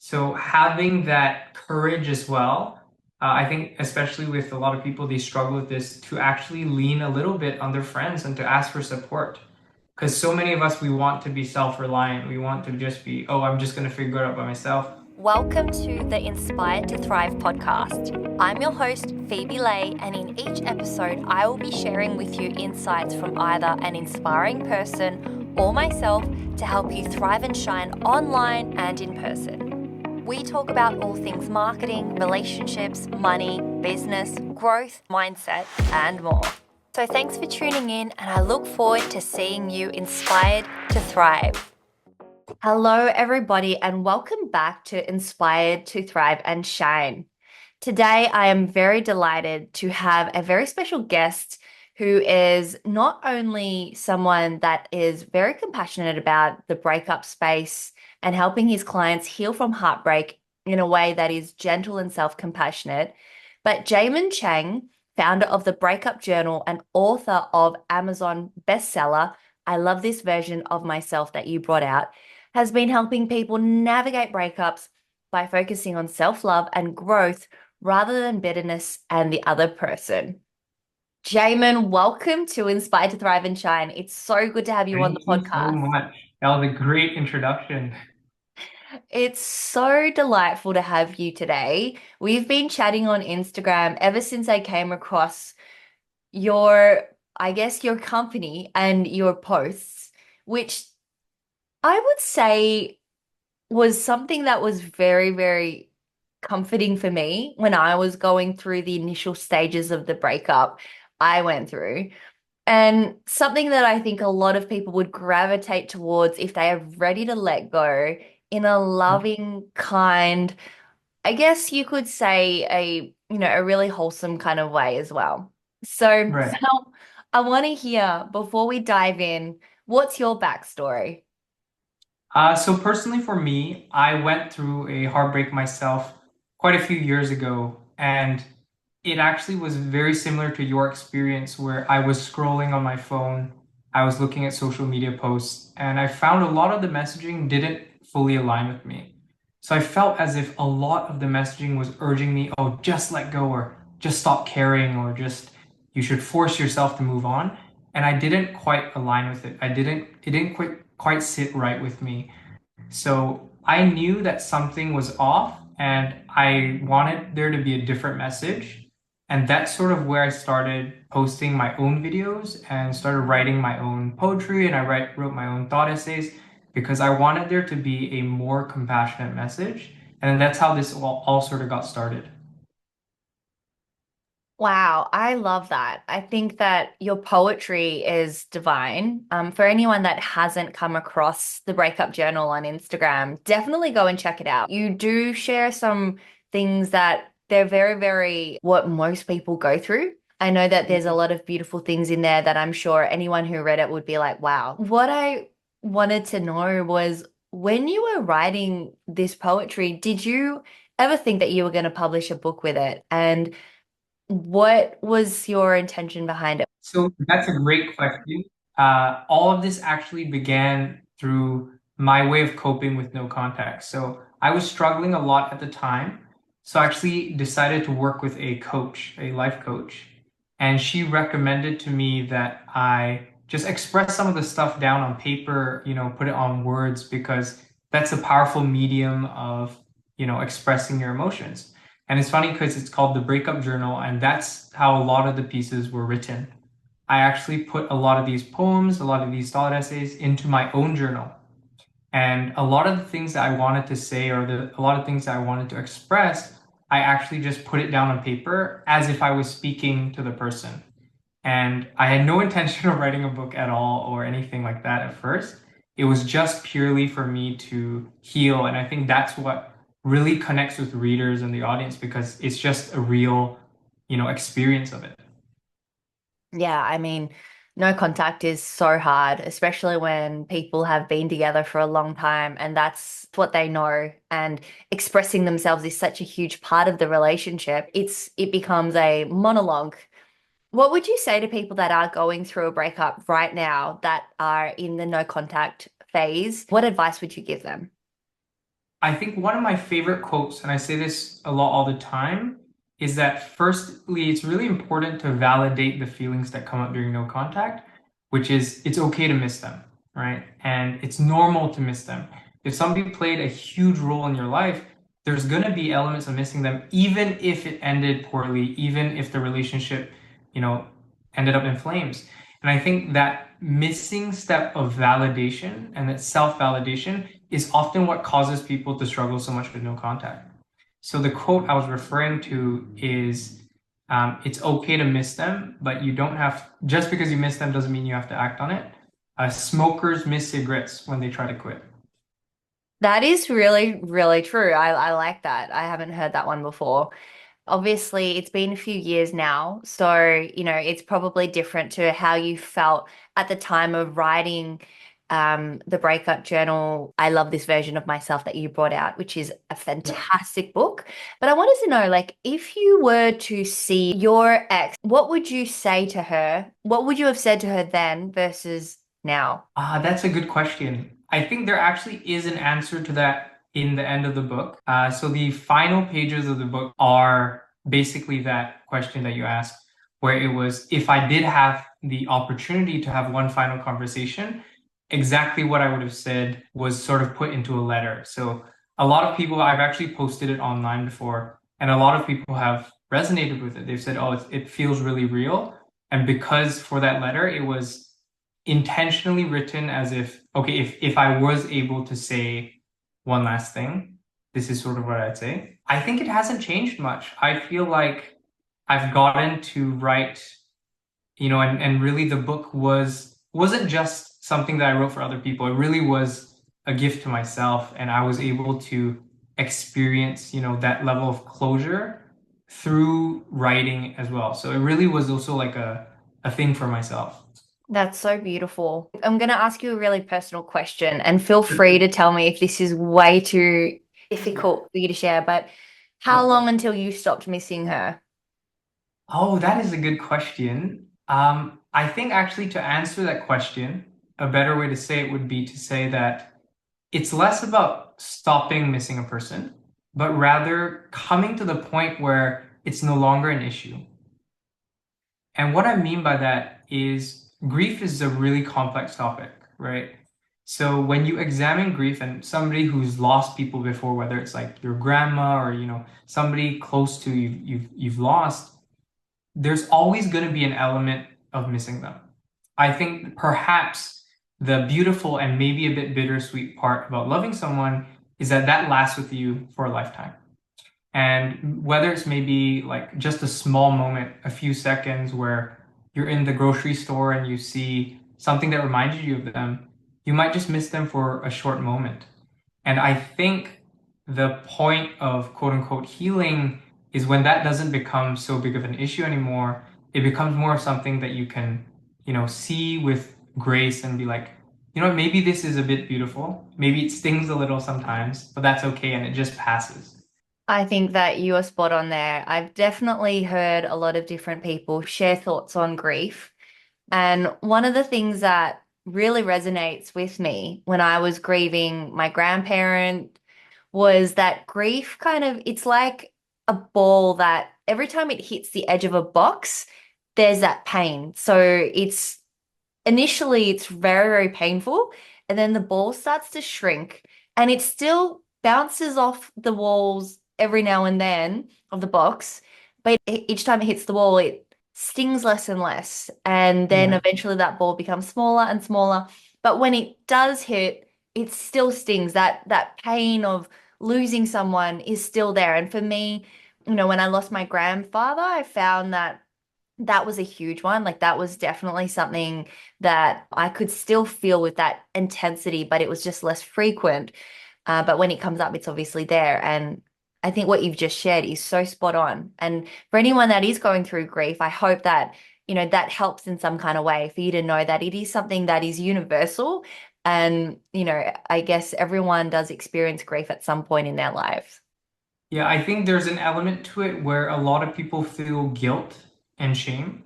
So having that courage as well, I think especially with a lot of people, they struggle with this to actually lean a little bit on their friends and to ask for support. Because so many of us, we want to be self-reliant. We want to just be, oh, I'm just going to figure it out by myself. Welcome to the Inspired to Thrive podcast. I'm your host, Phoebe Lay, and in each episode, I will be sharing with you insights from either an inspiring person or myself to help you thrive and shine online and in person. We talk about all things marketing, relationships, money, business, growth, mindset, and more. So thanks for tuning in, and I look forward to seeing you inspired to thrive. Hello, everybody, and welcome back to Inspired to Thrive and Shine. Today, I am very delighted to have a very special guest who is not only someone that is very compassionate about the breakup space and helping his clients heal from heartbreak in a way that is gentle and self-compassionate, but Jaymen Chang, founder of the Breakup Journal and author of Amazon bestseller, I Love This Version of Myself That You Brought Out, has been helping people navigate breakups by focusing on self-love and growth rather than bitterness and the other person. Jaymen, welcome to Inspired to Thrive and Shine. It's so good to have you on the Thank you so podcast. much. That was a great introduction. It's so delightful to have you today. We've been chatting on Instagram ever since I came across your, I guess, your company and your posts, which I would say was something that was very, very comforting for me when I was going through the initial stages of the breakup I went through. And something that I think a lot of people would gravitate towards if they are ready to let go in a loving, kind, I guess you could say a really wholesome kind of way as well. So Right. now I want to hear before we dive in, what's your backstory? So personally for me, I went through a heartbreak myself quite a few years ago, and it actually was very similar to your experience where I was scrolling on my phone, I was looking at social media posts, and I found a lot of the messaging didn't fully align with me. So I felt as if a lot of the messaging was urging me, oh, just let go or just stop caring or just you should force yourself to move on. And I didn't quite align with it. It didn't quite sit right with me. So I knew that something was off and I wanted there to be a different message. And that's sort of where I started posting my own videos and started writing my own poetry and wrote my own thought essays because I wanted there to be a more compassionate message. And that's how this all sort of got started. Wow, I love that. I think that your poetry is divine. For anyone that hasn't come across the Breakup Journal on Instagram, definitely go and check it out. You do share some things that they're very, very what most people go through. I know that there's a lot of beautiful things in there that I'm sure anyone who read it would be like, wow. What I wanted to know was when you were writing this poetry, did you ever think that you were going to publish a book with it? And what was your intention behind it? So that's a great question. All of this actually began through my way of coping with no context. So I was struggling a lot at the time. So I actually decided to work with a coach, a life coach. And she recommended to me that I just express some of the stuff down on paper, put it on words because that's a powerful medium of, expressing your emotions. And it's funny because it's called the Breakup Journal, and that's how a lot of the pieces were written. I actually put a lot of these poems, a lot of these thought essays into my own journal. And a lot of the things that I wanted to say or a lot of things that I wanted to express, I actually just put it down on paper as if I was speaking to the person. And I had no intention of writing a book at all or anything like that at first. It was just purely for me to heal. And I think that's what really connects with readers and the audience because it's just a real, experience of it. Yeah, I mean, no contact is so hard, especially when people have been together for a long time and that's what they know. And expressing themselves is such a huge part of the relationship. It becomes a monologue. What would you say to people that are going through a breakup right now that are in the no contact phase? What advice would you give them? I think one of my favorite quotes, and I say this a lot all the time, is that firstly, it's really important to validate the feelings that come up during no contact, which is it's okay to miss them, right? And it's normal to miss them. If somebody played a huge role in your life, there's going to be elements of missing them, even if it ended poorly, even if the relationship, you know, ended up in flames. And I think that missing step of validation and that self-validation is often what causes people to struggle so much with no contact. So the quote I was referring to is, it's okay to miss them, but you don't have, just because you miss them doesn't mean you have to act on it. Smokers miss cigarettes when they try to quit. That is really, really true. I like that. I haven't heard that one before. Obviously, it's been a few years now, so it's probably different to how you felt at the time of writing the Breakup Journal. I love this version of myself that you brought out, which is a Yeah. fantastic book. But I wanted to know, like, if you were to see your ex, what would you say to her? What would you have said to her then versus now? That's a good question. I think there actually is an answer to that in the end of the book. So the final pages of the book are basically that question that you asked, where it was if I did have the opportunity to have one final conversation, exactly what I would have said was sort of put into a letter. So a lot of people, I've actually posted it online before, and a lot of people have resonated with it. They've said, oh, it feels really real. And because for that letter, it was intentionally written as if, okay, if I was able to say one last thing, this is sort of what I'd say. I think it hasn't changed much. I feel like I've gotten to write, and really the book wasn't just something that I wrote for other people. It really was a gift to myself, and I was able to experience, that level of closure through writing as well. So it really was also like a thing for myself. That's so beautiful. I'm going to ask you a really personal question, and feel free to tell me if this is way too difficult for you to share. But how long until you stopped missing her? Oh, that is a good question. I think actually to answer that question, a better way to say it would be to say that it's less about stopping missing a person, but rather coming to the point where it's no longer an issue. And what I mean by that is grief is a really complex topic, right? So when you examine grief and somebody who's lost people before, whether it's like your grandma or somebody close to you you've lost, there's always going to be an element of missing them. I think perhaps the beautiful and maybe a bit bittersweet part about loving someone is that that lasts with you for a lifetime. And whether it's maybe like just a small moment, a few seconds where you're in the grocery store and you see something that reminded you of them, you might just miss them for a short moment. And I think the point of quote unquote healing is when that doesn't become so big of an issue anymore. It becomes more of something that you can, see with grace and be like, maybe this is a bit beautiful. Maybe it stings a little sometimes, but that's okay and it just passes. I think that you are spot on there. I've definitely heard a lot of different people share thoughts on grief. And one of the things that really resonates with me when I was grieving my grandparent was that grief kind of, it's like a ball that every time it hits the edge of a box, there's that pain. So initially it's very, very painful, and then the ball starts to shrink, and it still bounces off the walls every now and then of the box, but each time it hits the wall, it stings less and less, and then Yeah. eventually that ball becomes smaller and smaller. But when it does hit, it still stings. That pain of losing someone is still there. And for me, when I lost my grandfather, I found that that was a huge one. Like, that was definitely something that I could still feel with that intensity, but it was just less frequent. But when it comes up, it's obviously there. And I think what you've just shared is so spot on. And for anyone that is going through grief, I hope that, that helps in some kind of way for you to know that it is something that is universal. And, I guess everyone does experience grief at some point in their lives. Yeah, I think there's an element to it where a lot of people feel guilt and shame.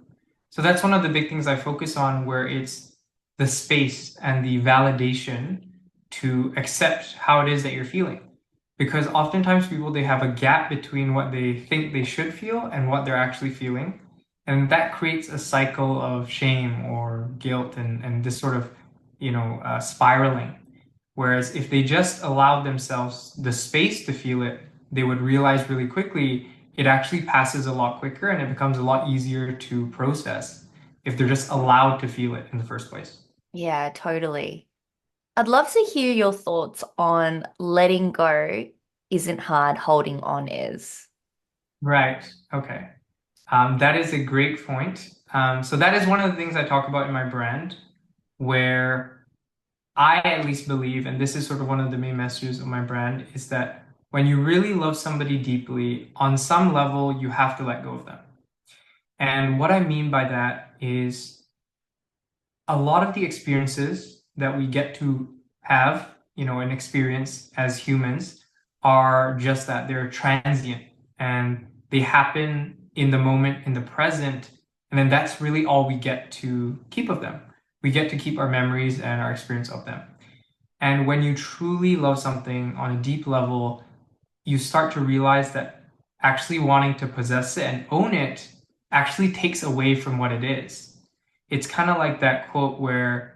So that's one of the big things I focus on, where it's the space and the validation to accept how it is that you're feeling. because oftentimes people they have a gap between what they think they should feel and what they're actually feeling, and that creates a cycle of shame or guilt and this sort of spiraling. Whereas if they just allowed themselves the space to feel it, they would realize really quickly it actually passes a lot quicker and it becomes a lot easier to process if they're just allowed to feel it in the first place. Yeah, totally. I'd love to hear your thoughts on letting go isn't hard, holding on is. Right. Okay. That is a great point. So that is one of the things I talk about in my brand, where I at least believe, and this is sort of one of the main messages of my brand, is that when you really love somebody deeply, on some level, you have to let go of them. And what I mean by that is a lot of the experiences that we get to have, and experience as humans are just that they're transient and they happen in the moment, in the present. And then that's really all we get to keep of them. We get to keep our memories and our experience of them. And when you truly love something on a deep level, you start to realize that actually wanting to possess it and own it actually takes away from what it is. It's kind of like that quote where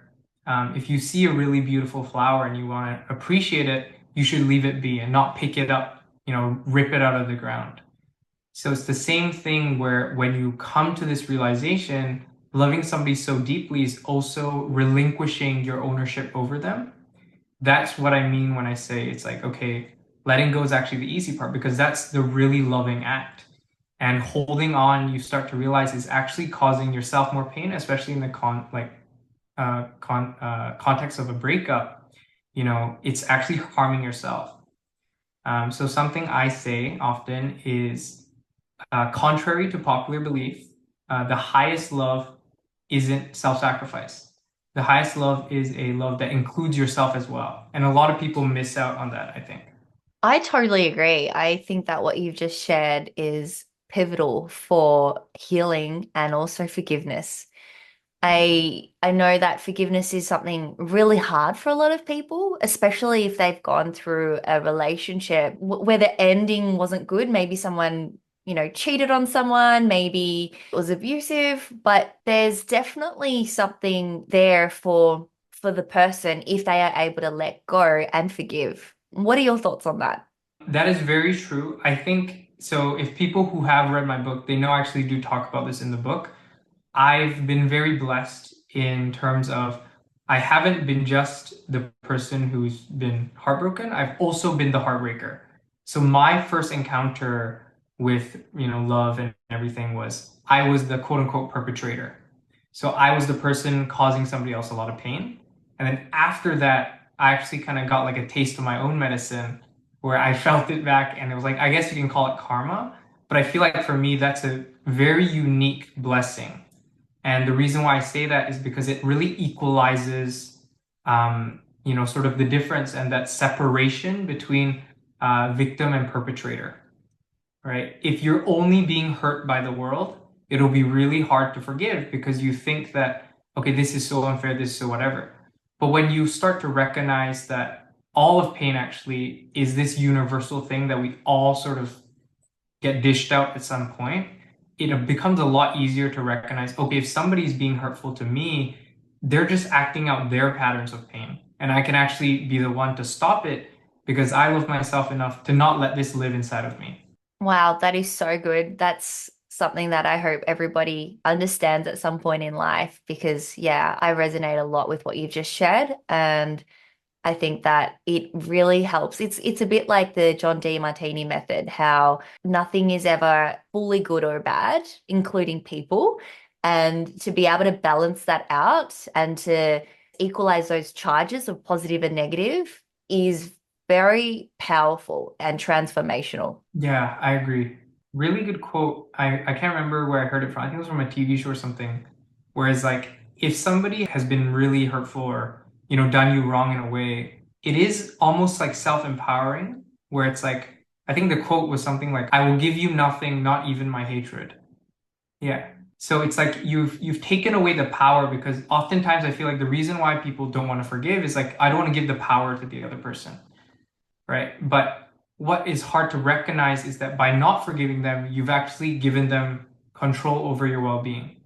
if you see a really beautiful flower and you want to appreciate it, you should leave it be and not pick it up, rip it out of the ground. So it's the same thing where when you come to this realization, loving somebody so deeply is also relinquishing your ownership over them. That's what I mean when I say it's like, okay, letting go is actually the easy part because that's the really loving act. And holding on, you start to realize is actually causing yourself more pain, especially in the context of a breakup. It's actually harming yourself. So something I say often is, contrary to popular belief, the highest love isn't self-sacrifice. The highest love is a love that includes yourself as well. And a lot of people miss out on that, I think. I totally agree. I think that what you've just shared is pivotal for healing and also forgiveness. I know that forgiveness is something really hard for a lot of people, especially if they've gone through a relationship where the ending wasn't good. Maybe someone, cheated on someone, maybe it was abusive, but there's definitely something there for the person if they are able to let go and forgive. What are your thoughts on that? That is very true. I think so. If people who have read my book, they know I actually do talk about this in the book. I've been very blessed in terms of I haven't been just the person who's been heartbroken. I've also been the heartbreaker. So my first encounter with, love and everything was I was the quote unquote perpetrator. So I was the person causing somebody else a lot of pain. And then after that, I actually kind of got like a taste of my own medicine where I felt it back and it was like, I guess you can call it karma. But I feel like for me, that's a very unique blessing. And the reason why I say that is because it really equalizes, sort of the difference and that separation between victim and perpetrator, right? If you're only being hurt by the world, it'll be really hard to forgive because you think that, okay, this is so unfair, this is so whatever. But when you start to recognize that all of pain actually is this universal thing that we all sort of get dished out at some point, it becomes a lot easier to recognize, okay, if somebody's being hurtful to me, they're just acting out their patterns of pain. And I can actually be the one to stop it because I love myself enough to not let this live inside of me. Wow, that is so good. That's something that I hope everybody understands at some point in life because, yeah, I resonate a lot with what you've just shared. And I think that it really helps. It's a bit like the John D. Martini method, how nothing is ever fully good or bad, including people. And to be able to balance that out and to equalize those charges of positive and negative is very powerful and transformational. Yeah, I agree. Really good quote. I can't remember where I heard it from. I think it was from a TV show or something. Whereas like if somebody has been really hurtful or, done you wrong in a way, it is almost like self-empowering, where it's like I think the quote was something like, I will give you nothing, not even my hatred. Yeah. So it's like you've taken away the power because oftentimes I feel like the reason why people don't want to forgive is like I don't want to give the power to the other person, right? But what is hard to recognize is that by not forgiving them, you've actually given them control over your well-being.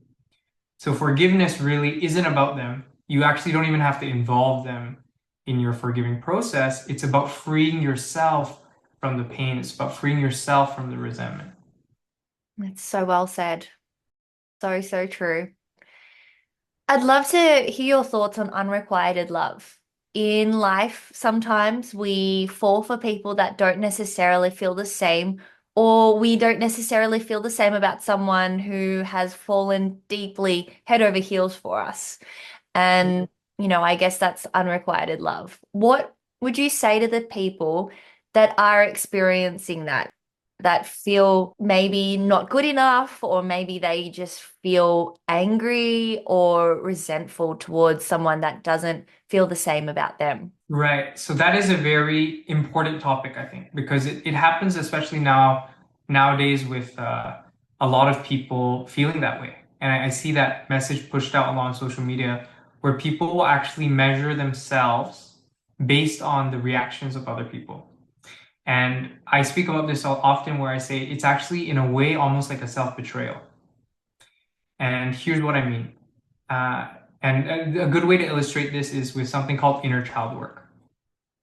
So forgiveness really isn't about them. You actually don't even have to involve them in your forgiving process. It's about freeing yourself from the pain. It's about freeing yourself from the resentment. That's so well said. So, so true. I'd love to hear your thoughts on unrequited love. In life, sometimes we fall for people that don't necessarily feel the same, or we don't necessarily feel the same about someone who has fallen deeply head over heels for us. And, I guess that's unrequited love. What would you say to the people that are experiencing that feel maybe not good enough, or maybe they just feel angry or resentful towards someone that doesn't feel the same about them? Right. So that is a very important topic, I think, because it happens especially nowadays with a lot of people feeling that way. And I see that message pushed out a lot on social media where people will actually measure themselves based on the reactions of other people. And I speak about this often where I say it's actually in a way almost like a self-betrayal. And here's what I mean. Uh, and a good way to illustrate this is with something called inner child work.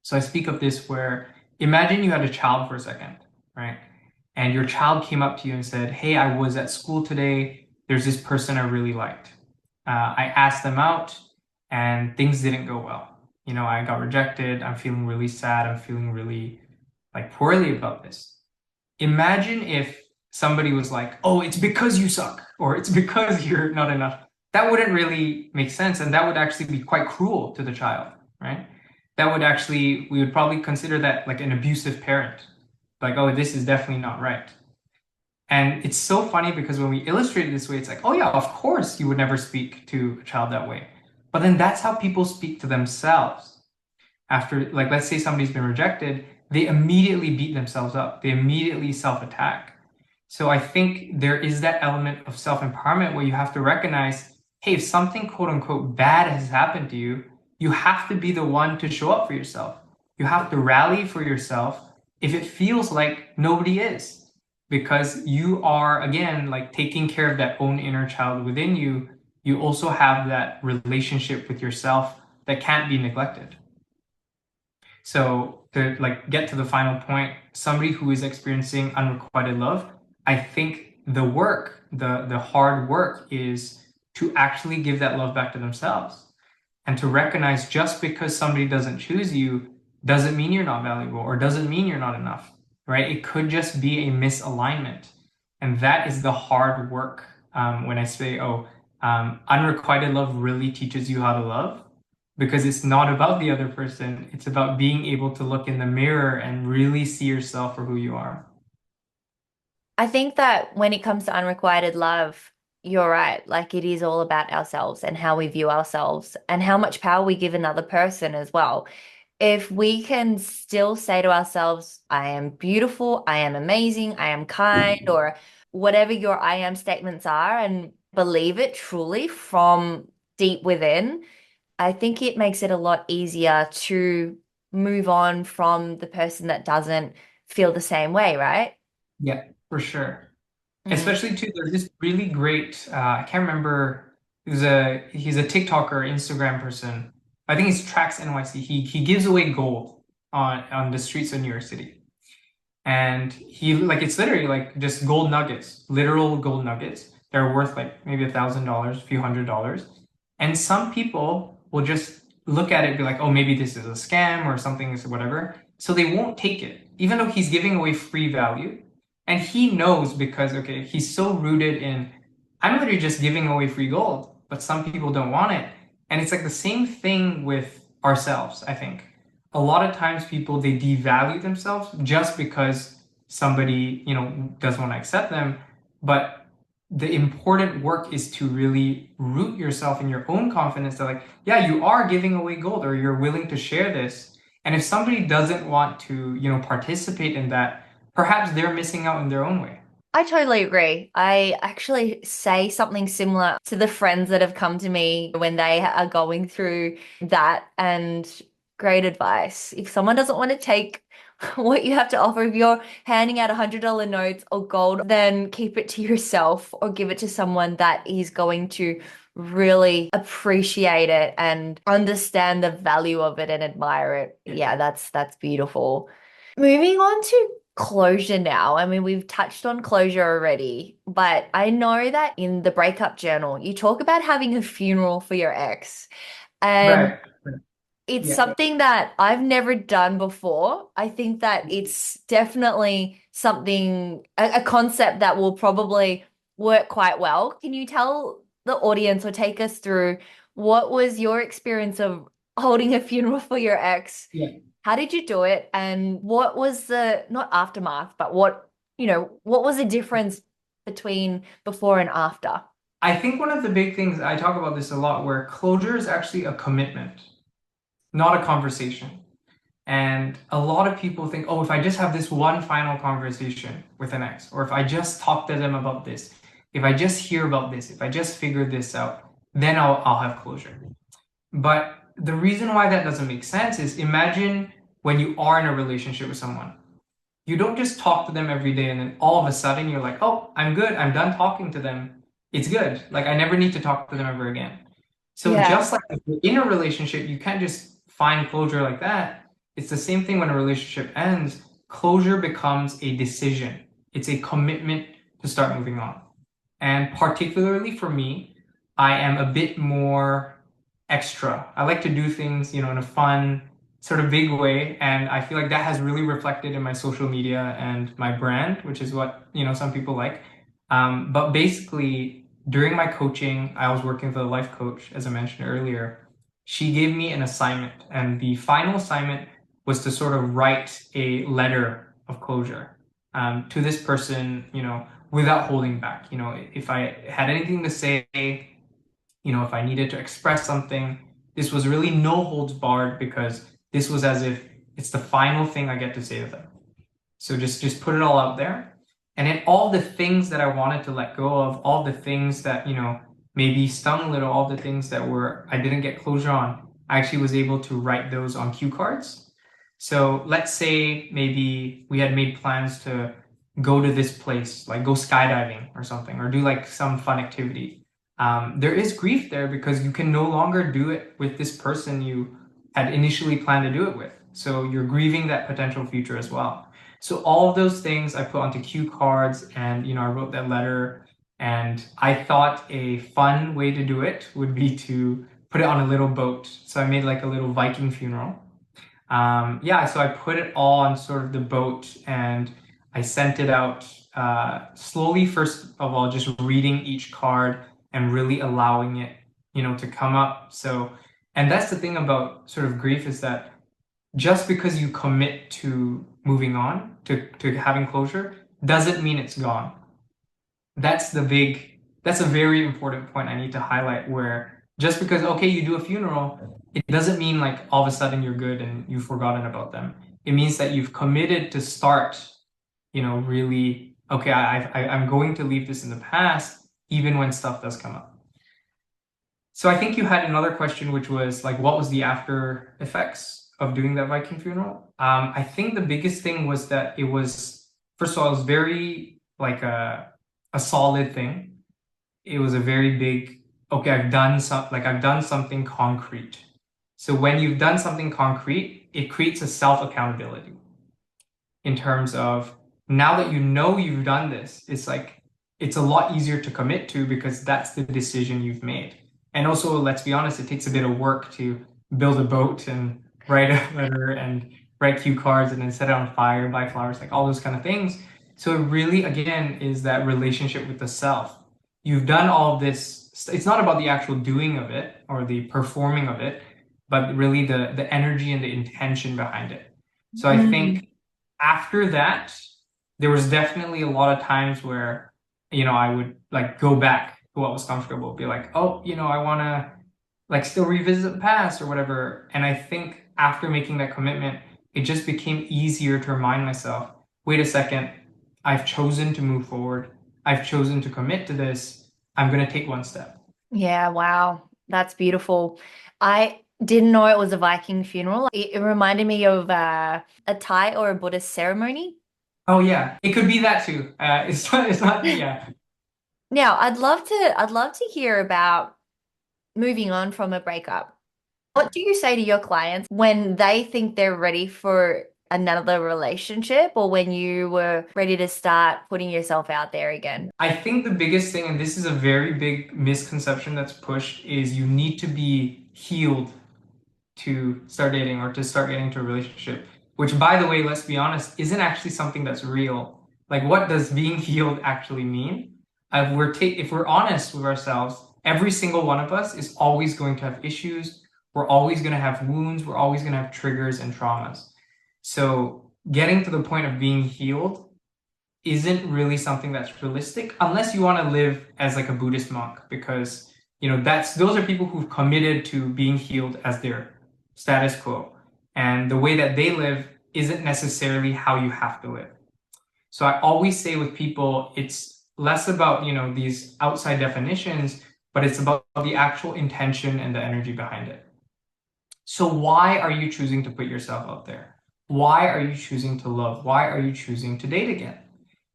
So I speak of this where imagine you had a child for a second, right? And your child came up to you and said, "Hey, I was at school today. There's this person I really liked. I asked them out and things didn't go well. I got rejected. I'm feeling really sad. I'm feeling really like poorly about this." Imagine if somebody was like, "Oh, it's because you suck," or "It's because you're not enough." That wouldn't really make sense, and that would actually be quite cruel to the child, right? That would actually, we would probably consider that like an abusive parent. Like, oh, this is definitely not right. And it's so funny because when we illustrate it this way, it's like, oh yeah, of course you would never speak to a child that way. But then that's how people speak to themselves after, like, let's say somebody's been rejected, they immediately beat themselves up. They immediately self-attack. So I think there is that element of self-empowerment where you have to recognize, hey, if something quote unquote bad has happened to you, you have to be the one to show up for yourself. You have to rally for yourself if it feels like nobody is. Because you are, again, like taking care of that own inner child within you. You also have that relationship with yourself that can't be neglected. So to like get to the final point, somebody who is experiencing unrequited love, I think the hard work is to actually give that love back to themselves and to recognize just because somebody doesn't choose you doesn't mean you're not valuable or doesn't mean you're not enough, right? It could just be a misalignment. And that is the hard work. When I say, oh, unrequited love really teaches you how to love because it's not about the other person. It's about being able to look in the mirror and really see yourself for who you are. I think that when it comes to unrequited love, you're right. Like it is all about ourselves and how we view ourselves and how much power we give another person as well. If we can still say to ourselves, I am beautiful, I am amazing, I am kind, or whatever your I am statements are, and believe it truly from deep within, I think it makes it a lot easier to move on from the person that doesn't feel the same way, right? Yeah, for sure. Mm. Especially too, there's this really great, I can't remember, he's a TikToker, Instagram person. I think he's Tracks NYC. He gives away gold on the streets of New York City. And he like it's literally like just gold nuggets, literal gold nuggets. They're worth like maybe $1,000, a few $100s. And some people will just look at it and be like, oh, maybe this is a scam or something, is whatever. So they won't take it, even though he's giving away free value. And he knows because, okay, he's so rooted in, I'm literally just giving away free gold, but some people don't want it. And it's like the same thing with ourselves, I think. A lot of times people, they devalue themselves just because somebody, doesn't want to accept them. But the important work is to really root yourself in your own confidence that like, yeah, you are giving away gold or you're willing to share this. And if somebody doesn't want to, participate in that, perhaps they're missing out in their own way. I totally agree. I actually say something similar to the friends that have come to me when they are going through that, and great advice. If someone doesn't want to take what you have to offer. If you're handing out $100 notes or gold, then keep it to yourself or give it to someone that is going to really appreciate it and understand the value of it and admire it. Yeah, that's beautiful. Moving on to closure now. I mean, we've touched on closure already, but I know that in the breakup journal, you talk about having a funeral for your ex. And Right. Right. it's Yeah. something that I've never done before. I think that it's definitely something, a concept that will probably work quite well. Can you tell the audience or take us through what was your experience of holding a funeral for your ex? Yeah. How did you do it? And what was the, not aftermath, but what was the difference between before and after? I think one of the big things, I talk about this a lot, where closure is actually a commitment, not a conversation. And a lot of people think, oh, if I just have this one final conversation with an ex, or if I just talk to them about this, if I just hear about this, if I just figure this out, then I'll have closure. But the reason why that doesn't make sense is, imagine when you are in a relationship with someone. You don't just talk to them every day and then all of a sudden you're like, oh, I'm good. I'm done talking to them. It's good. Like, I never need to talk to them ever again. So Yeah. just like if you're in a relationship, you can't just find closure like that. It's the same thing when a relationship ends. Closure becomes a decision. It's a commitment to start moving on. And particularly for me, I am a bit more extra. I like to do things, in a fun, sort of big way. And I feel like that has really reflected in my social media and my brand, which is what, some people like. But basically, during my coaching, I was working with a life coach, as I mentioned earlier. She gave me an assignment, and the final assignment was to sort of write a letter of closure to this person, without holding back. If I had anything to say, if I needed to express something, this was really no holds barred, because this was as if it's the final thing I get to say to them. So just put it all out there. And then all the things that I wanted to let go of, all the things that, maybe stung a little, all the things that were I didn't get closure on, I actually was able to write those on cue cards. So let's say maybe we had made plans to go to this place, like go skydiving or something, or do like some fun activity. There is grief there because you can no longer do it with this person you had initially planned to do it with. So you're grieving that potential future as well. So all of those things I put onto cue cards, and I wrote that letter. And I thought a fun way to do it would be to put it on a little boat. So I made like a little Viking funeral. Yeah, so I put it all on sort of the boat, and I sent it out slowly. First of all, just reading each card and really allowing it, to come up. So, and that's the thing about sort of grief, is that just because you commit to moving on, to having closure, doesn't mean it's gone. That's a very important point I need to highlight, where just because, okay, you do a funeral, it doesn't mean like all of a sudden you're good and you've forgotten about them. It means that you've committed to start, really, okay, I'm going to leave this in the past, even when stuff does come up. So I think you had another question, which was like, what was the after effects of doing that Viking funeral? I think the biggest thing was that it was, first of all, it was very like a solid thing. It was a very big, okay, I've done something concrete. So when you've done something concrete, it creates a self accountability in terms of, now that you know you've done this, it's like it's a lot easier to commit to, because that's the decision you've made. And also, let's be honest, it takes a bit of work to build a boat and write a letter and write cue cards and then set it on fire, buy flowers, like all those kind of things. So it really, again, is that relationship with the self. You've done all of this. It's not about the actual doing of it or the performing of it, but really the energy and the intention behind it. So I Mm. think after that, there was definitely a lot of times where, I would like go back to what was comfortable, be like, oh, I want to like still revisit the past or whatever. And I think after making that commitment, it just became easier to remind myself, wait a second, I've chosen to move forward. I've chosen to commit to this. I'm going to take one step. Yeah, wow. That's beautiful. I Didn't know it was a Viking funeral. It reminded me of a Thai or a Buddhist ceremony. Oh yeah, it could be that too. It's not, yeah. Now, I'd love to hear about moving on from a breakup. What do you say to your clients when they think they're ready for another relationship or when you were ready to start putting yourself out there again? I think the biggest thing, and this is a very big misconception that's pushed, is you need to be healed to start dating or to start getting into a relationship. Which, by the way, let's be honest, isn't actually something that's real. Like, what does being healed actually mean? If we're honest with ourselves, every single one of us is always going to have issues. We're always going to have wounds. We're always going to have triggers and traumas. So, getting to the point of being healed isn't really something that's realistic unless you want to live as like a Buddhist monk, because that's those are people who've committed to being healed as their status quo, and the way that they live isn't necessarily how you have to live. So I always say with people, it's less about these outside definitions, but it's about the actual intention and the energy behind it. So why are you choosing to put yourself out there? Why are you choosing to love? Why are you choosing to date again?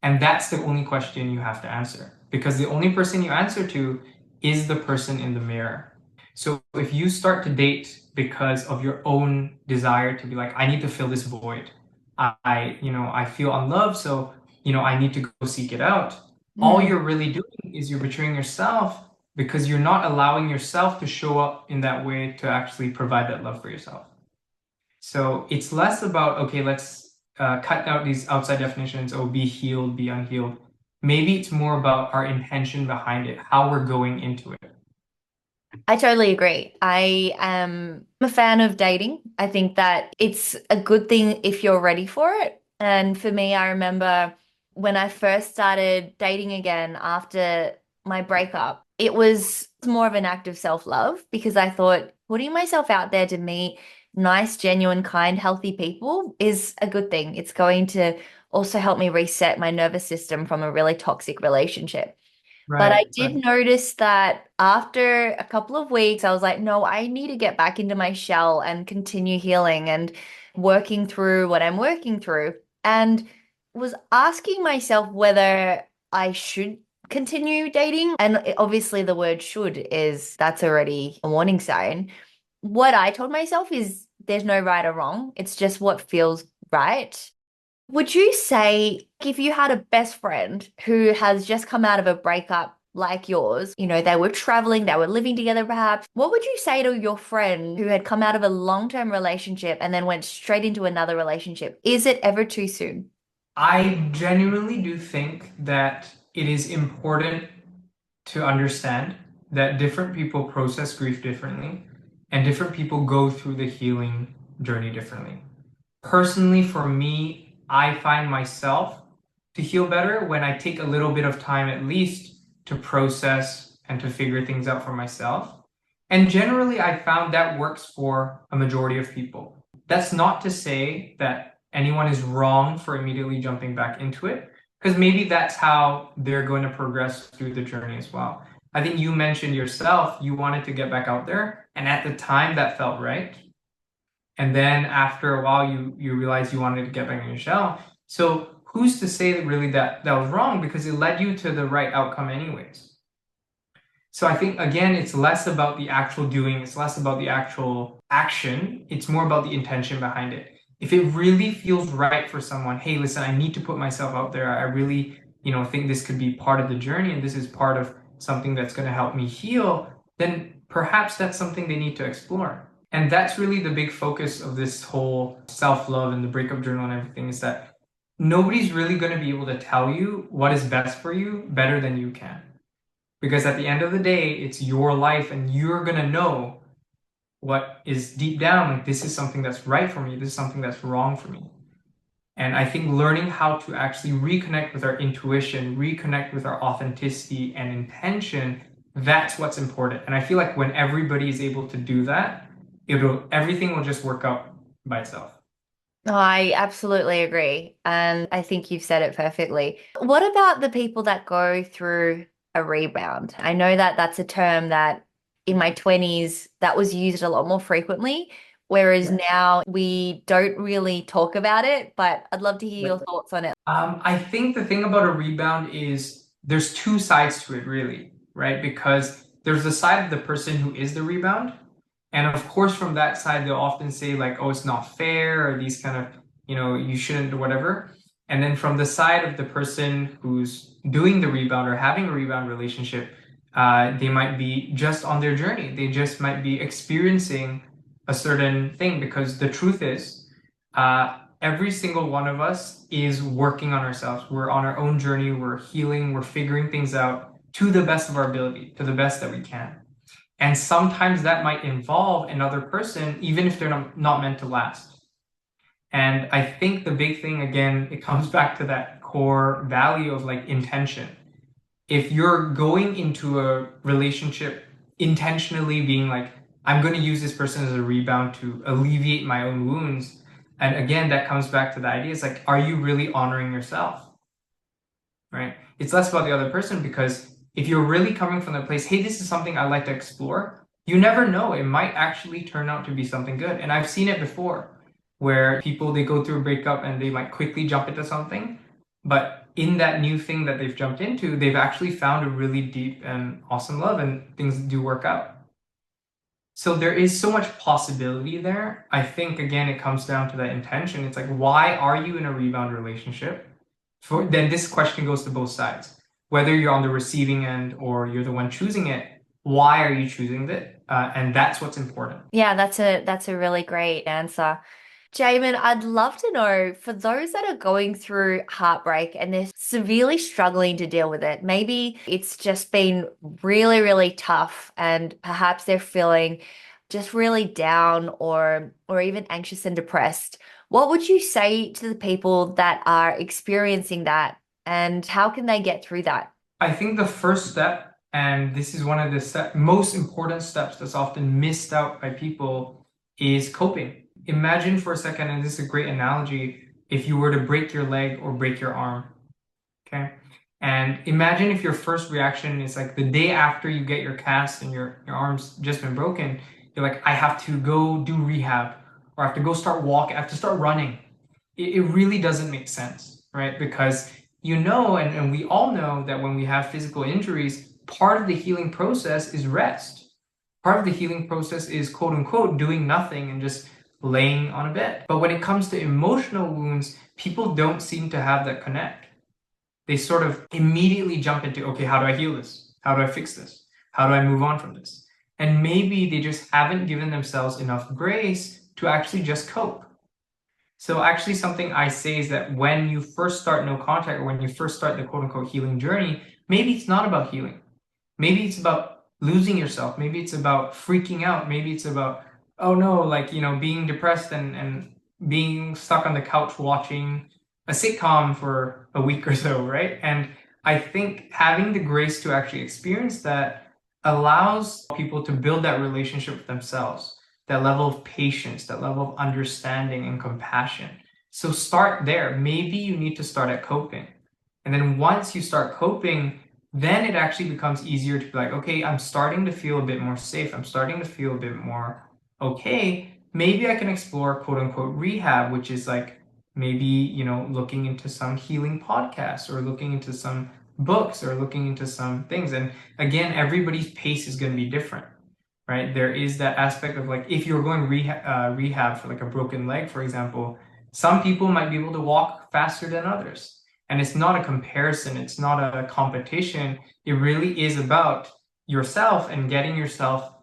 And that's the only question you have to answer, because the only person you answer to is the person in the mirror. So if you start to date because of your own desire to be like, I need to fill this void. I feel unloved, so, I need to go seek it out. All Mm. you're really doing is you're betraying yourself, because you're not allowing yourself to show up in that way to actually provide that love for yourself. So it's less about, okay, let's cut out these outside definitions, oh, be healed, be unhealed. Maybe it's more about our intention behind it, how we're going into it. I totally agree. I am a fan of dating. I think that it's a good thing if you're ready for it. And for me, I remember when I first started dating again after my breakup, it was more of an act of self-love because I thought putting myself out there to meet nice, genuine, kind, healthy people is a good thing. It's going to also help me reset my nervous system from a really toxic relationship. But I Right, did right. notice that after a couple of weeks, I was like, no, I need to get back into my shell and continue healing and working through what I'm working through. And was asking myself whether I should continue dating. And obviously, the word should is that's already a warning sign. What I told myself is there's no right or wrong, it's just what feels right. Would you say if you had a best friend who has just come out of a breakup like yours, they were traveling, they were living together perhaps, what would you say to your friend who had come out of a long-term relationship and then went straight into another relationship? Is it ever too soon? I genuinely do think that it is important to understand that different people process grief differently and different people go through the healing journey differently. Personally, for me, I find myself to heal better when I take a little bit of time at least to process and to figure things out for myself. And generally, I found that works for a majority of people. That's not to say that anyone is wrong for immediately jumping back into it, because maybe that's how they're going to progress through the journey as well. I think you mentioned yourself, you wanted to get back out there, and at the time that felt right. And then after a while, you realize you wanted to get back in your shell. So who's to say that really that was wrong, because it led you to the right outcome anyways. So I think again, it's less about the actual doing, it's less about the actual action, it's more about the intention behind it. If it really feels right for someone, hey, listen, I need to put myself out there. I really, think this could be part of the journey and this is part of something that's going to help me heal, then perhaps that's something they need to explore. And that's really the big focus of this whole self-love and the breakup journal and everything, is that nobody's really going to be able to tell you what is best for you better than you can. Because at the end of the day, it's your life and you're going to know what is deep down, like, this is something that's right for me, this is something that's wrong for me. And I think learning how to actually reconnect with our intuition, reconnect with our authenticity and intention, that's what's important. And I feel like when everybody is able to do that, everything will just work out by itself. I absolutely agree. And I think you've said it perfectly. What about the people that go through a rebound? I know that that's a term that in my 20s, that was used a lot more frequently. Whereas now we don't really talk about it, but I'd love to hear your thoughts on it. I think the thing about a rebound is there's two sides to it, really, right? Because there's the side of the person who is the rebound. And of course, from that side, they'll often say, like, oh, it's not fair, or these kind of, you shouldn't, or whatever. And then from the side of the person who's doing the rebound or having a rebound relationship, they might be just on their journey. They just might be experiencing a certain thing because the truth is, every single one of us is working on ourselves. We're on our own journey. We're healing. We're figuring things out to the best of our ability, to the best that we can. And sometimes that might involve another person, even if they're not meant to last. And I think the big thing, again, it comes back to that core value of like intention. If you're going into a relationship intentionally being like, I'm going to use this person as a rebound to alleviate my own wounds. And again, that comes back to the idea. It's like, are you really honoring yourself? Right? It's less about the other person because if you're really coming from the place, hey, this is something I like to explore, you never know. It might actually turn out to be something good. And I've seen it before where people, they go through a breakup and they might quickly jump into something. But in that new thing that they've jumped into, they've actually found a really deep and awesome love and things do work out. So there is so much possibility there. I think, again, it comes down to that intention. It's like, why are you in a rebound relationship? Then this question goes to both sides. Whether you're on the receiving end or you're the one choosing it, why are you choosing it? And that's what's important. Yeah, that's a really great answer. Jaymen, I'd love to know for those that are going through heartbreak and they're severely struggling to deal with it, maybe it's just been really, really tough and perhaps they're feeling just really down or even anxious and depressed. What would you say to the people that are experiencing that and how can they get through that? I think the first step, and this is one of the most important steps that's often missed out by people, is coping. Imagine for a second, and this is a great analogy, if you were to break your leg or break your arm, okay? And imagine if your first reaction is like the day after you get your cast and your arm's just been broken, you're like, I have to go do rehab, or I have to go start walking, I have to start running. It really doesn't make sense, right? Because and we all know that when we have physical injuries, part of the healing process is rest. Part of the healing process is quote unquote doing nothing and just laying on a bed. But when it comes to emotional wounds, people don't seem to have that connect. They sort of immediately jump into, okay, how do I heal this? How do I fix this? How do I move on from this? And maybe they just haven't given themselves enough grace to actually just cope. So actually something I say is that when you first start no contact or when you first start the quote unquote healing journey, maybe it's not about healing. Maybe it's about losing yourself. Maybe it's about freaking out. Maybe it's about, oh no, like, being depressed and being stuck on the couch watching a sitcom for a week or so, right? And I think having the grace to actually experience that allows people to build that relationship with themselves, that level of patience, that level of understanding and compassion. So start there. Maybe you need to start at coping. And then once you start coping, then it actually becomes easier to be like, okay, I'm starting to feel a bit more safe. I'm starting to feel a bit more okay. Maybe I can explore quote unquote rehab, which is like maybe, looking into some healing podcasts or looking into some books or looking into some things. And again, everybody's pace is going to be different, right? There is that aspect of like, if you're going rehab for like a broken leg, for example, some people might be able to walk faster than others. And it's not a comparison, it's not a competition. It really is about yourself and getting yourself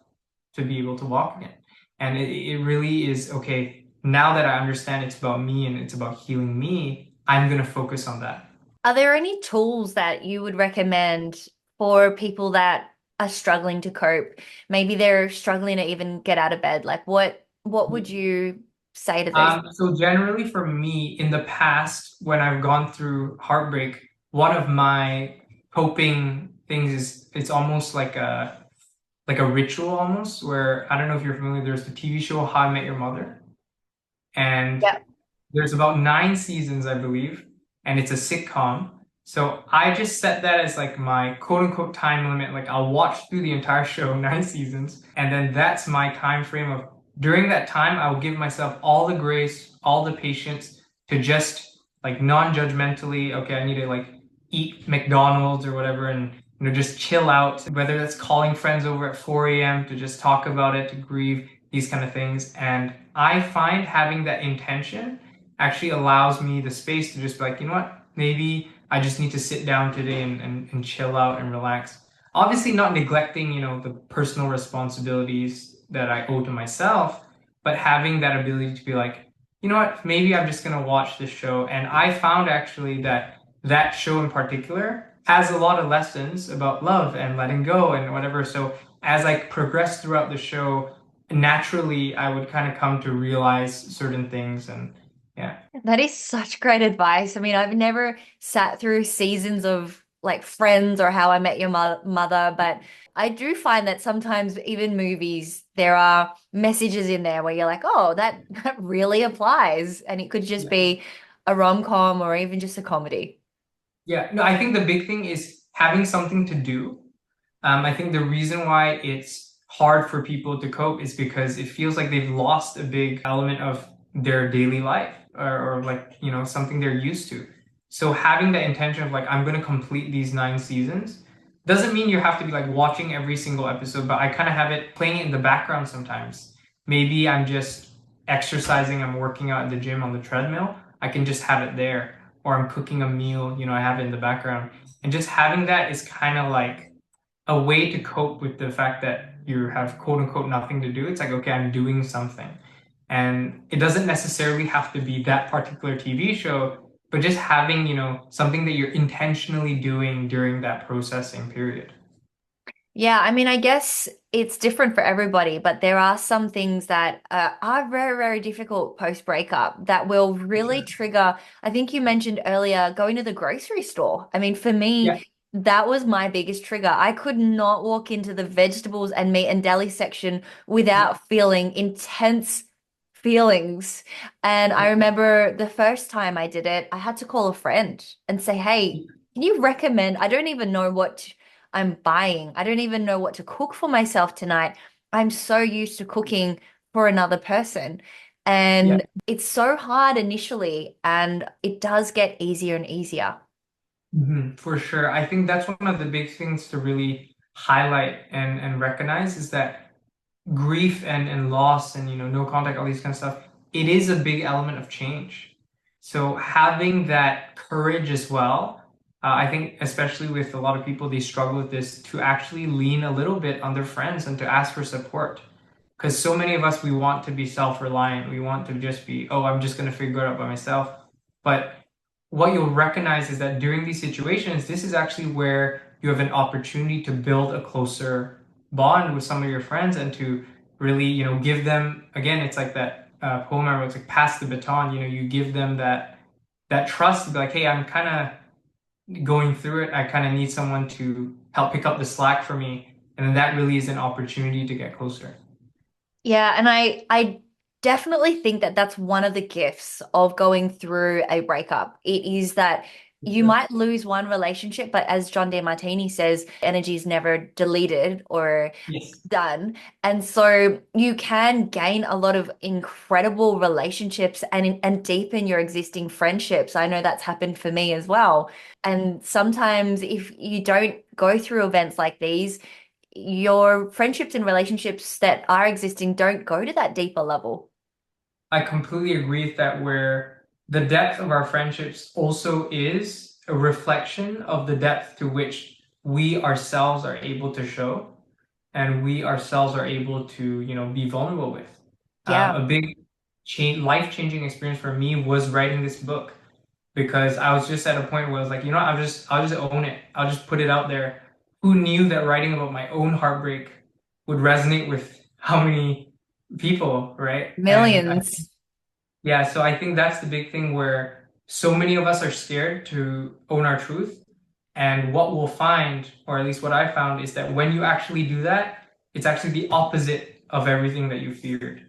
to be able to walk again. And it really is, okay, now that I understand it's about me and it's about healing me, I'm going to focus on that. Are there any tools that you would recommend for people that are struggling to cope? Maybe they're struggling to even get out of bed. Like what would you say to those? So generally for me, in the past, when I've gone through heartbreak, one of my coping things is it's almost like a ritual almost, where I don't know if you're familiar, there's the TV show How I Met Your Mother. And Yeah. there's about 9 seasons, I believe, and it's a sitcom. So I just set that as like my quote unquote time limit. Like I'll watch through the entire show, 9 seasons, and then that's my time frame of during that time, I'll give myself all the grace, all the patience to just like non-judgmentally, okay, I need to like eat McDonald's or whatever and just chill out, whether that's calling friends over at 4 a.m. to just talk about it, to grieve, these kind of things. And I find having that intention actually allows me the space to just be like, you know what, maybe I just need to sit down today and chill out and relax. Obviously, not neglecting, the personal responsibilities that I owe to myself, but having that ability to be like, you know what, maybe I'm just gonna watch this show. And I found actually that that show in particular has a lot of lessons about love and letting go and whatever. So as I progressed throughout the show, naturally I would kind of come to realize certain things and yeah. That is such great advice. I mean, I've never sat through seasons of like Friends or How I Met Your Mother, but I do find that sometimes even movies, there are messages in there where you're like, oh, that really applies. And it could just Yeah. be a rom-com or even just a comedy. Yeah. No, I think the big thing is having something to do. I think the reason why it's hard for people to cope is because it feels like they've lost a big element of their daily life or like, something they're used to. So having the intention of like, I'm going to complete these 9 seasons doesn't mean you have to be like watching every single episode, but I kind of have it playing it in the background sometimes. Maybe I'm just exercising, I'm working out in the gym on the treadmill. I can just have it there. Or I'm cooking a meal, I have it in the background. And just having that is kind of like, a way to cope with the fact that you have quote unquote nothing to do. It's like, okay, I'm doing something. And it doesn't necessarily have to be that particular TV show, but just having, something that you're intentionally doing during that processing period. Yeah, I mean, I guess it's different for everybody, but there are some things that are very, very difficult post breakup that will really Sure. trigger. I think you mentioned earlier going to the grocery store. I mean, for Yeah. me, that was my biggest trigger. I could not walk into the vegetables and meat and deli section Yeah. without feeling intense feelings. And I Yeah. remember the first time I did it, I had to call a friend and say, hey, can you recommend? I don't even know what I'm buying. I don't even know what to cook for myself tonight. I'm so used to cooking for another person. Yeah. And it's so hard initially, and it does get easier and easier. For sure. I think that's one of the big things to really highlight and recognize is that grief and loss and no contact, all these kind of stuff, it is a big element of change. So having that courage as well, I think especially with a lot of people, they struggle with this to actually lean a little bit on their friends and to ask for support. Because so many of us, we want to be self-reliant. We want to just be, oh, I'm just going to figure it out by myself. But what you'll recognize is that during these situations, this is actually where you have an opportunity to build a closer bond with some of your friends and to really, give them, again, it's like that poem I wrote, it's like pass the baton, you give them that trust to be like, hey, I'm kind of going through it. I kind of need someone to help pick up the slack for me. And then that really is an opportunity to get closer. Yeah, and I definitely think that that's one of the gifts of going through a breakup. It is that you Sure. might lose one relationship, but as John DeMartini says, energy is never deleted or Yes. done. And so you can gain a lot of incredible relationships and deepen your existing friendships. I know that's happened for me as well. And sometimes if you don't go through events like these, your friendships and relationships that are existing don't go to that deeper level. I completely agree with that, where the depth of our friendships also is a reflection of the depth to which we ourselves are able to show and we ourselves are able to, be vulnerable with. Yeah. A big life-changing experience for me was writing this book because I was just at a point where I was like, I'll just own it. I'll just put it out there. Who knew that writing about my own heartbreak would resonate with how many people, right? And Millions. yeah, so I think that's the big thing where so many of us are scared to own our truth. And what we'll find, or at least what I found, is that when you actually do that, it's actually the opposite of everything that you feared.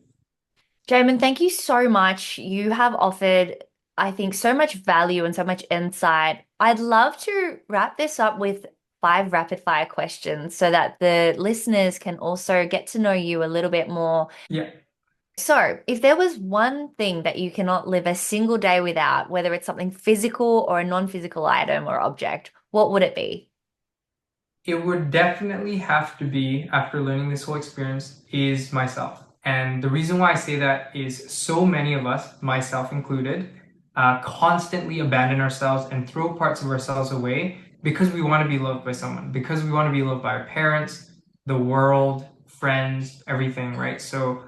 Jamin, thank you so much. You have offered I think, so much value and so much insight. I'd love to wrap this up with five rapid fire questions so that the listeners can also get to know you a little bit more. Yeah. So, if there was one thing that you cannot live a single day without, whether it's something physical or a non-physical item or object, what would it be? It would definitely have to be, after learning this whole experience, is myself. And the reason why I say that is so many of us, myself included, constantly abandon ourselves and throw parts of ourselves away because we want to be loved by someone, because we want to be loved by our parents, the world, friends, everything, right? So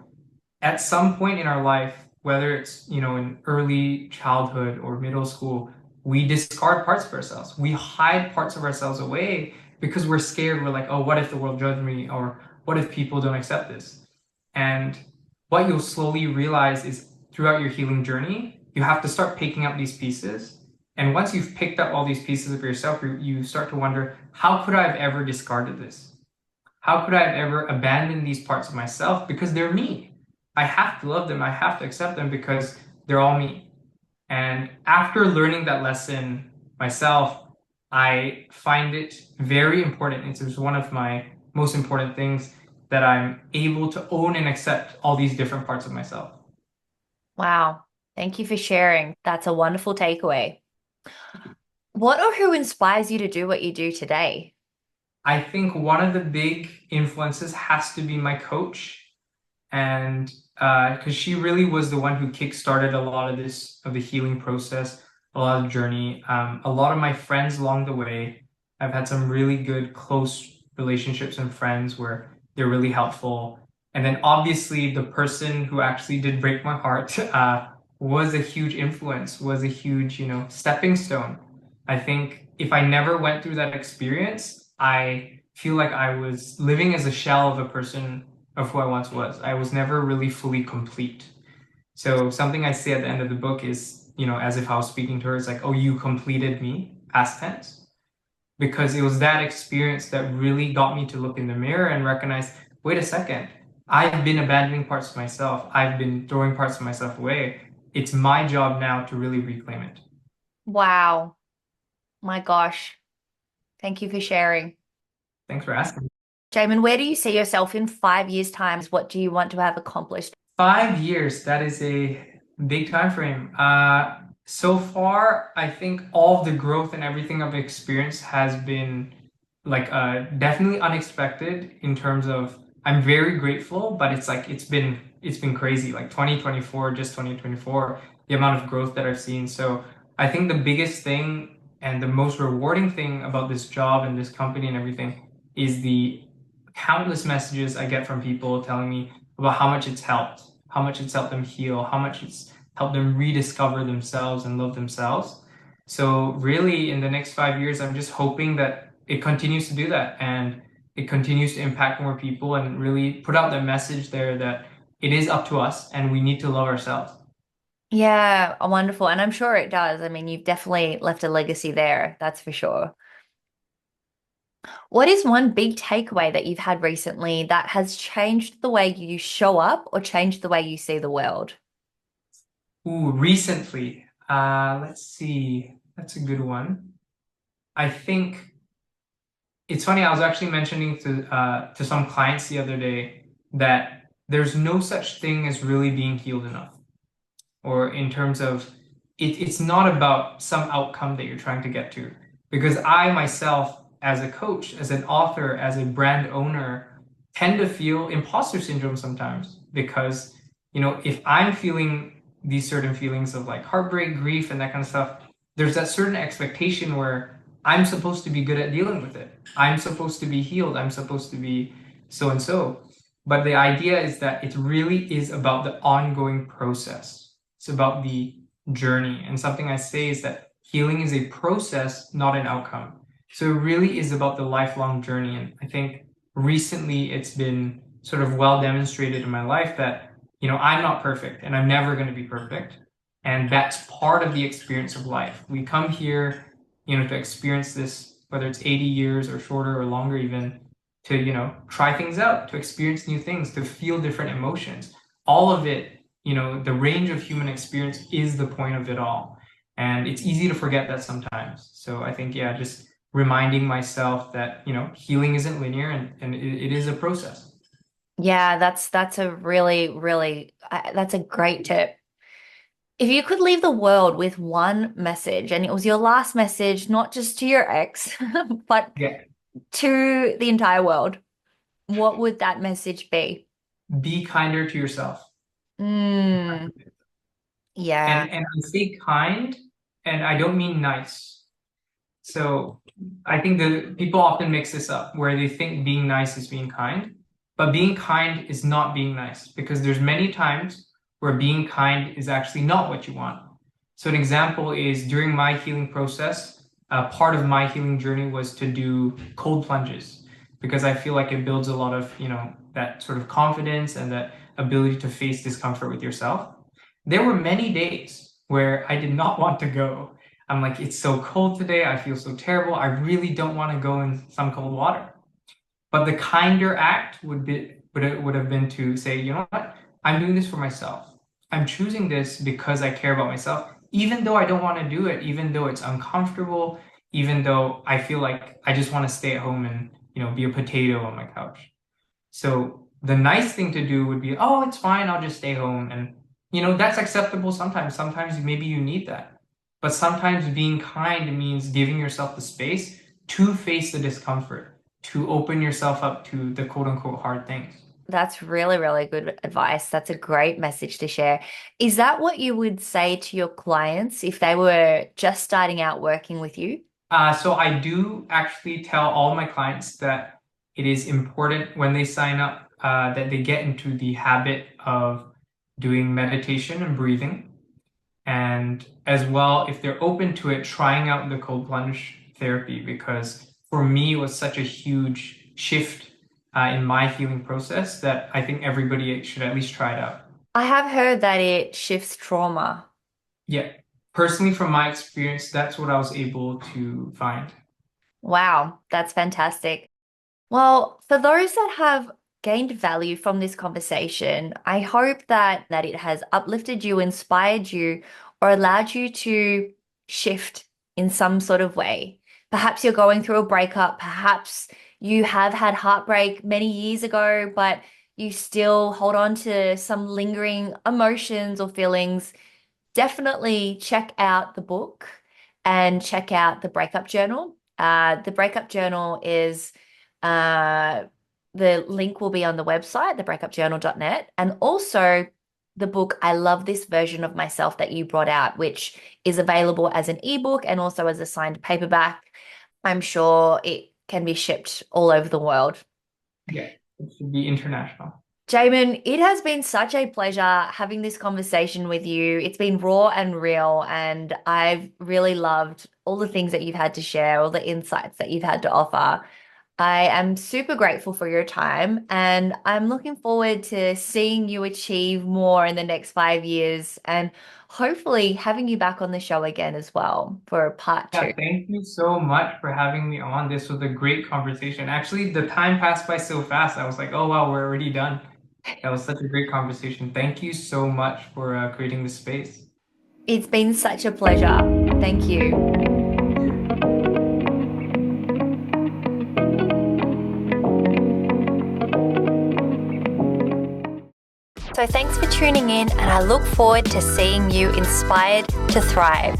at some point in our life, whether it's, in early childhood or middle school, we discard parts of ourselves. We hide parts of ourselves away because we're scared. We're like, oh, what if the world judge me? Or what if people don't accept this? And what you'll slowly realize is throughout your healing journey, you have to start picking up these pieces. And once you've picked up all these pieces of yourself, you start to wonder, how could I have ever discarded this? How could I have ever abandoned these parts of myself? Because they're me. I have to love them. I have to accept them because they're all me. And after learning that lesson myself, I find it very important. It's one of my most important things that I'm able to own and accept all these different parts of myself. Wow. Thank you for sharing. That's a wonderful takeaway. What or who inspires you to do what you do today? I think one of the big influences has to be my coach. And because she really was the one who kickstarted a lot of this of the healing process, a lot of the journey. A lot of my friends along the way, I've had some really good close relationships and friends where they're really helpful. And then obviously the person who actually did break my heart was a huge influence, was a huge, stepping stone. I think if I never went through that experience, I feel like I was living as a shell of a person of who I once was. I was never really fully complete. So something I say at the end of the book is, as if I was speaking to her, it's like, oh, you completed me, past tense. Because it was that experience that really got me to look in the mirror and recognize, wait a second, I've been abandoning parts of myself. I've been throwing parts of myself away. It's my job now to really reclaim it. Wow. My gosh. Thank you for sharing. Thanks for asking. Jaymen, where do you see yourself in 5 years' time? What do you want to have accomplished? 5 years, that is a big time frame. So far, I think all of the growth and everything I've experienced has been like definitely unexpected in terms of I'm very grateful, but it's like it's been crazy. Like 2024, just 2024, the amount of growth that I've seen. So I think the biggest thing and the most rewarding thing about this job and this company and everything is the countless messages I get from people telling me about how much it's helped them heal, how much it's helped them rediscover themselves and love themselves. So really, in the next 5 years, I'm just hoping that it continues to do that and it continues to impact more people and really put out that message there that it is up to us and we need to love ourselves. Yeah, wonderful. And I'm sure it does. I mean, you've definitely left a legacy there, that's for sure. What is one big takeaway that you've had recently that has changed the way you show up or changed the way you see the world? Ooh, recently, let's see, that's a good one. I think it's funny. I was actually mentioning to some clients the other day that there's no such thing as really being healed enough, or in terms of it's not about some outcome that you're trying to get to. Because I myself, as a coach, as an author, as a brand owner, tend to feel imposter syndrome sometimes because, if I'm feeling these certain feelings of like heartbreak, grief, and that kind of stuff, there's that certain expectation where I'm supposed to be good at dealing with it. I'm supposed to be healed. I'm supposed to be so and so. But the idea is that it really is about the ongoing process. It's about the journey. And something I say is that healing is a process, not an outcome. So it really is about the lifelong journey. And I think recently it's been sort of well demonstrated in my life that, I'm not perfect and I'm never going to be perfect. And that's part of the experience of life. We come here, to experience this, whether it's 80 years or shorter or longer even, to, try things out, to experience new things, to feel different emotions. All of it, the range of human experience is the point of it all. And it's easy to forget that sometimes. So I think, yeah, just reminding myself that, healing isn't linear and it is a process. Yeah, that's a really, really, that's a great tip. If you could leave the world with one message, and it was your last message, not just to your ex, but Yeah. to the entire world, what would that message be? Be kinder to yourself. Mm, yeah, And I say kind, and I don't mean nice. So I think the people often mix this up where they think being nice is being kind, but being kind is not being nice because there's many times where being kind is actually not what you want. So an example is during my healing process, part of my healing journey was to do cold plunges because I feel like it builds a lot of, that sort of confidence and that ability to face discomfort with yourself. There were many days where I did not want to go. I'm like, it's so cold today. I feel so terrible. I really don't want to go in some cold water. But the kinder act would have been to say, you know what? I'm doing this for myself. I'm choosing this because I care about myself, even though I don't want to do it, even though it's uncomfortable, even though I feel like I just want to stay at home and, be a potato on my couch. So the nice thing to do would be, oh, it's fine, I'll just stay home. And, that's acceptable sometimes. Sometimes maybe you need that. But sometimes being kind means giving yourself the space to face the discomfort, to open yourself up to the quote unquote hard things. that's really, really good advice. That's a great message to share. Is that what you would say to your clients if they were just starting out working with you? So I do actually tell all my clients that it is important when they sign up that they get into the habit of doing meditation and breathing. And as well, if they're open to it, trying out the cold plunge therapy, because for me, it was such a huge shift in my healing process that I think everybody should at least try it out. I have heard that it shifts trauma. Yeah, personally, from my experience, that's what I was able to find. Wow, that's fantastic. Well, for those that have gained value from this conversation, I hope that it has uplifted you, inspired you, or allowed you to shift in some sort of way. Perhaps you're going through a breakup, perhaps you have had heartbreak many years ago, but you still hold on to some lingering emotions or feelings. Definitely check out the book and check out the Breakup Journal. The Breakup Journal is uh, the link will be on the website, thebreakupjournal.net. And also the book, I Love This Version of Myself that you brought out, which is available as an ebook and also as a signed paperback. I'm sure it can be shipped all over the world. Yeah, it should be international. Jaymen, it has been such a pleasure having this conversation with you. It's been raw and real, and I've really loved all the things that you've had to share, all the insights that you've had to offer. I am super grateful for your time, and I'm looking forward to seeing you achieve more in the next 5 years and hopefully having you back on the show again as well for part Yeah, two. thank you so much for having me on. This was a great conversation. Actually, the time passed by so fast. I was like, oh, wow, we're already done. That was such a great conversation. Thank you so much for creating this space. It's been such a pleasure. Thank you. So thanks for tuning in, and I look forward to seeing you inspired to thrive.